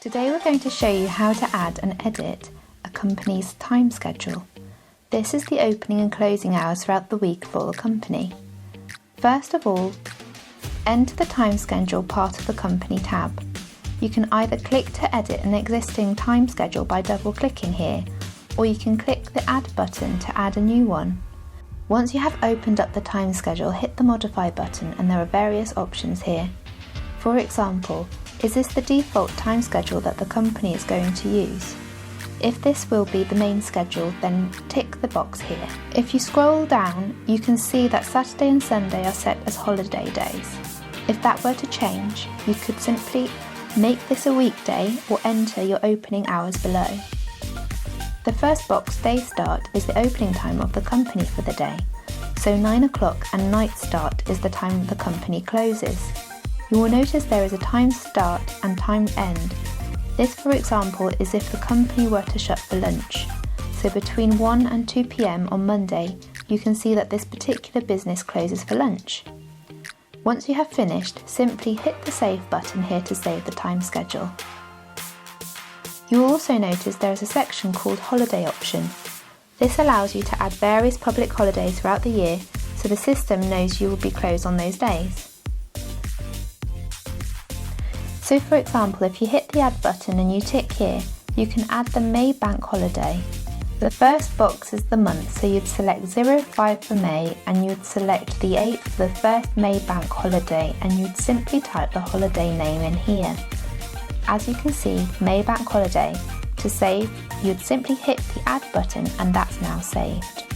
Today we're going to show you how to add and edit a company's time schedule. This is the opening and closing hours throughout the week for the company. First of all, enter the time schedule part of the company tab. You can either click to edit an existing time schedule by double clicking here, or you can click the add button to add a new one. Once you have opened up the time schedule, hit the modify button and there are various options here. For example, is this the default time schedule that the company is going to use? If this will be the main schedule, then tick the box here. If you scroll down, you can see that Saturday and Sunday are set as holiday days. If that were to change, you could simply make this a weekday or enter your opening hours below. The first box, day start, is the opening time of the company for the day. So 9 o'clock and night start is the time the company closes. You will notice there is a time start and time end. This, for example, is if the company were to shut for lunch. So between 1 and 2 p.m. on Monday, you can see that this particular business closes for lunch. Once you have finished, simply hit the save button here to save the time schedule. You will also notice there is a section called holiday option. This allows you to add various public holidays throughout the year, so the system knows you will be closed on those days. So for example, if you hit the add button and you tick here, you can add the May bank holiday. The first box is the month, so you'd select 05 for May and you'd select the 8th for the first May bank holiday and you'd simply type the holiday name in here. As you can see, May bank holiday. To save, you'd simply hit the add button and that's now saved.